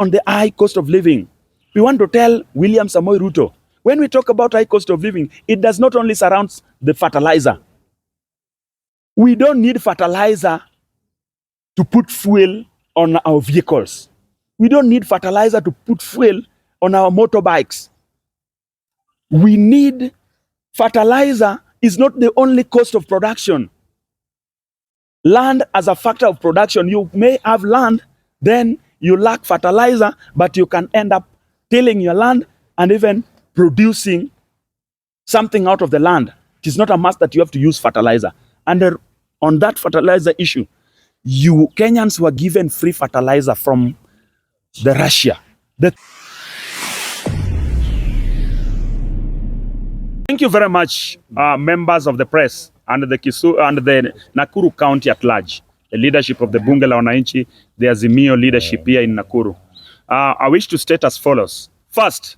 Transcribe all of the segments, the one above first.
on the high cost of living, we want to tell William Samoei Ruto, when we talk about high cost of living, it does not only surround the fertilizer. We don't need fertilizer to put fuel on our vehicles. We don't need fertilizer to put fuel on our motorbikes. We need fertilizer is not the only cost of production. Land as a factor of production. You may have land, then you lack fertilizer, but you can end up tilling your land and even producing something out of the land. It is not a must that you have to use fertilizer. And on that fertilizer issue, you Kenyans were given free fertilizer from the Russia. Thank you very much, members of the press and the Nakuru County at large, the leadership of the Bunge la Wananchi, the Azimio leadership here in Nakuru. I wish to state as follows. First,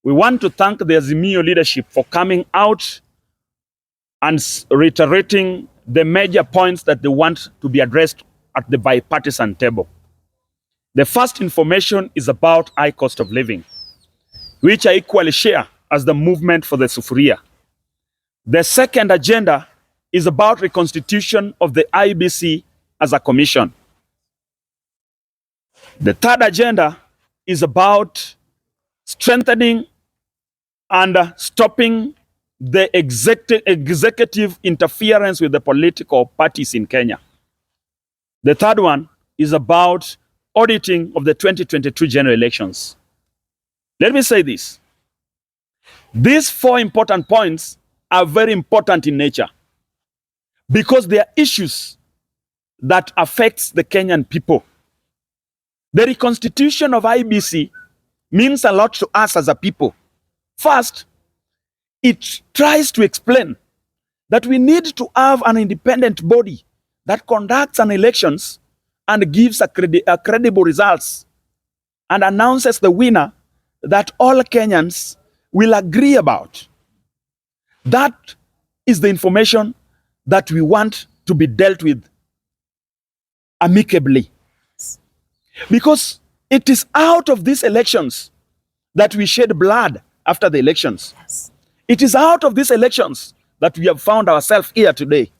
we want to thank the Azimio leadership for coming out and reiterating the major points that they want to be addressed at the bipartisan table. The first information is about high cost of living, which I equally share as the movement for the Sufuria. The second agenda is about reconstitution of the IEBC as a commission. The third agenda is about strengthening and stopping the executive interference with the political parties in Kenya. The third one is about auditing of the 2022 general elections. Let me say this. These four important points are very important in nature because they are issues that affects the Kenyan people. The reconstitution of IEBC means a lot to us as a people. First, it tries to explain that we need to have an independent body that conducts an elections and gives a credible results and announces the winner that all Kenyans will agree about. That is the information that we want to be dealt with amicably. Because it is out of these elections that we shed blood after the elections. Yes. It is out of these elections that we have found ourselves here today.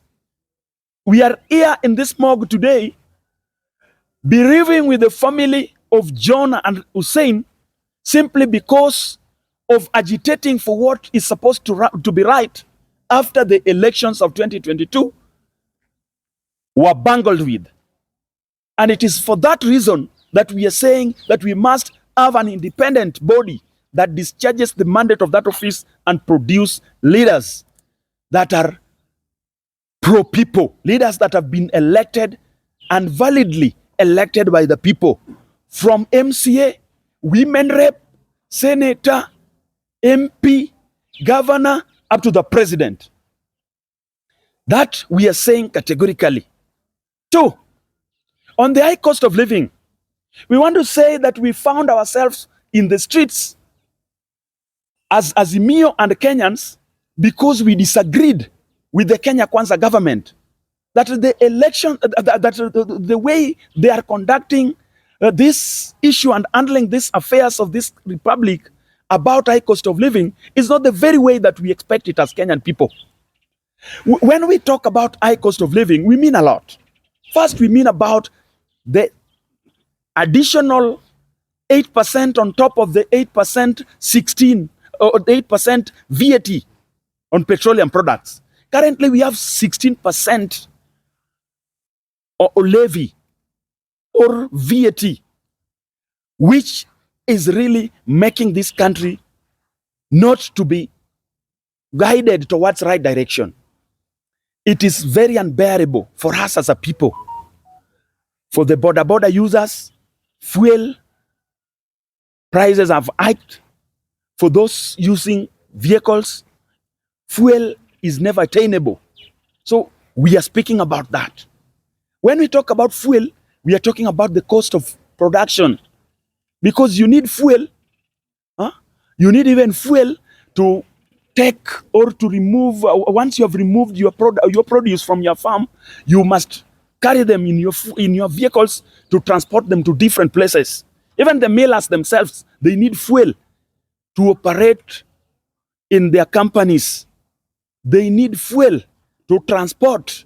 We are here in this morgue today, bereaving with the family of John and Hussein simply because of agitating for what is supposed to be right after the elections of 2022 were bungled with. And it is for that reason that we are saying that we must have an independent body that discharges the mandate of that office and produce leaders that are pro-people, leaders that have been elected and validly elected by the people, from MCA, women rep, senator, MP, governor, up to the president. That we are saying categorically. Two, on the high cost of living, we want to say that we found ourselves in the streets as Azimio and Kenyans because we disagreed with the Kenya Kwanza government. That the election, the way they are conducting this issue and handling these affairs of this republic about high cost of living is not the very way that we expect it as Kenyan people. When we talk about high cost of living, we mean a lot. First, we mean about the additional 8% on top of the 8% 16 or 8% VAT on petroleum products. Currently, we have 16% or levy or VAT, which is really making this country not to be guided towards right direction. It is very unbearable for us as a people. For the border users, fuel prices have hiked. For those using vehicles, fuel is never attainable. So we are speaking about that. When we talk about fuel, we are talking about the cost of production. Because you need fuel, you need even fuel to take or to remove. Once you have removed your produce from your farm, you must carry them in your vehicles to transport them to different places. Even the millers themselves, they need fuel to operate in their companies. They need fuel to transport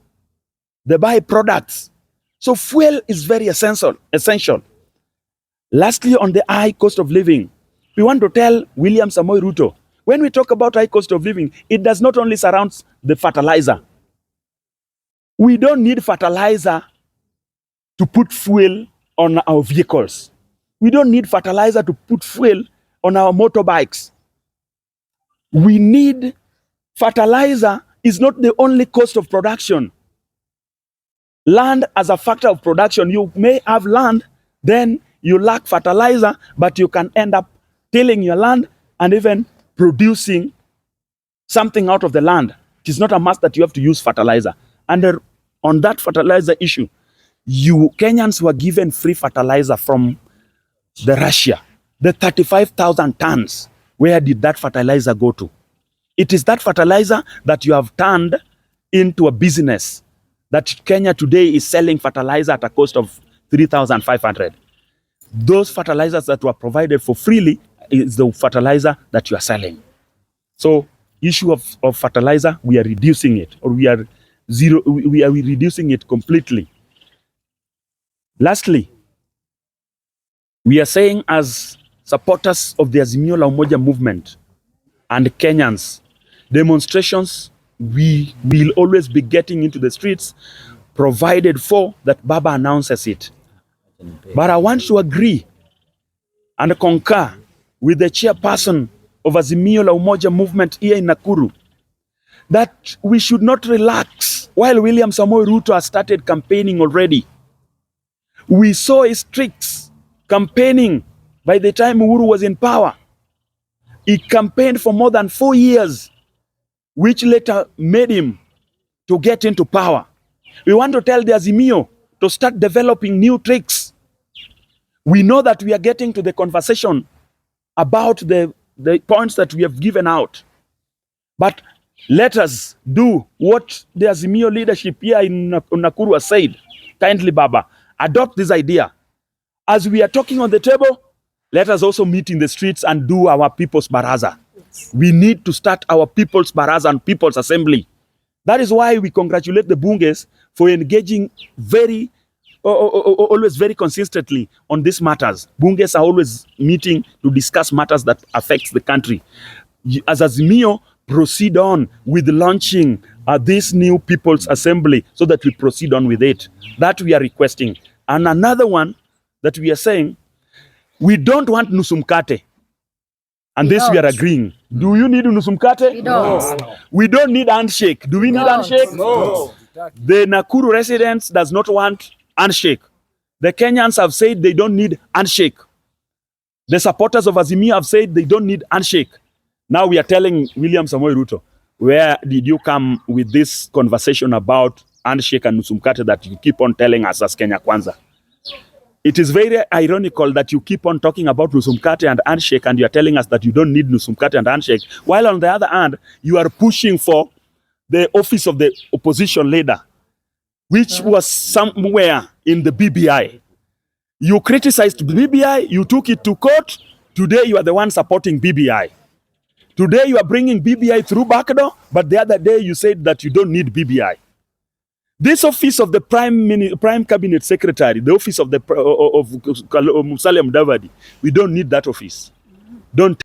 the byproducts. So fuel is very essential. Lastly, on the high cost of living, we want to tell William Samoei Ruto, when we talk about high cost of living, it does not only surround the fertilizer. We don't need fertilizer to put fuel on our vehicles. We don't need fertilizer to put fuel on our motorbikes. We need fertilizer is not the only cost of production. Land as a factor of production. You may have land, then you lack fertilizer, but you can end up tilling your land and even producing something out of the land. It is not a must that you have to use fertilizer. And on that fertilizer issue, Kenyans were given free fertilizer from the Russia. The 35,000 tons, where did that fertilizer go to? It is that fertilizer that you have turned into a business, that Kenya today is selling fertilizer at a cost of 3,500. Those fertilizers that were provided for freely is the fertilizer that you are selling. So issue of fertilizer, we are reducing it, or we are reducing it completely. Lastly, we are saying as supporters of the Azimio la Umoja movement and Kenyans, demonstrations, we will always be getting into the streets, provided for that Baba announces it. But I want to agree and concur with the chairperson of Azimio la Umoja movement here in Nakuru, that we should not relax while William Samoei Ruto has started campaigning already. We saw his tricks campaigning by the time Uhuru was in power. He campaigned for more than 4 years, which later made him to get into power. We want to tell the Azimio to start developing new tricks. We know that we are getting to the conversation about the points that we have given out. But let us do what the Azimio leadership here in Nakuru has said. Kindly, Baba, adopt this idea. As we are talking on the table, let us also meet in the streets and do our people's baraza. We need to start our people's baraza and people's assembly. That is why we congratulate the Bunges for engaging always very consistently on these matters. Bunges are always meeting to discuss matters that affect the country. As Azimio, proceed on with launching this new people's assembly so that we proceed on with it. That we are requesting. And another one that we are saying, we don't want nusumkate. And this we are agreeing. Do you need nusumkate? We don't. No. We don't need handshake. Do we need handshake? No. The Nakuru residents does not want handshake. The Kenyans have said they don't need handshake. The supporters of Azimio have said they don't need handshake. Now we are telling William Samoei Ruto, where did you come with this conversation about handshake and nusumkate that you keep on telling us as Kenya Kwanza? It is very ironical that you keep on talking about nusumkate and handshake, and you are telling us that you don't need nusumkate and handshake, while on the other hand, you are pushing for the office of the opposition leader, which was somewhere in the BBI. You criticized BBI, you took it to court. Today you are the one supporting BBI. Today you are bringing BBI through backdoor, but the other day you said that you don't need BBI. This office of the Prime Cabinet Secretary, the office of Musalia Mudavadi, we don't need that office. Don't.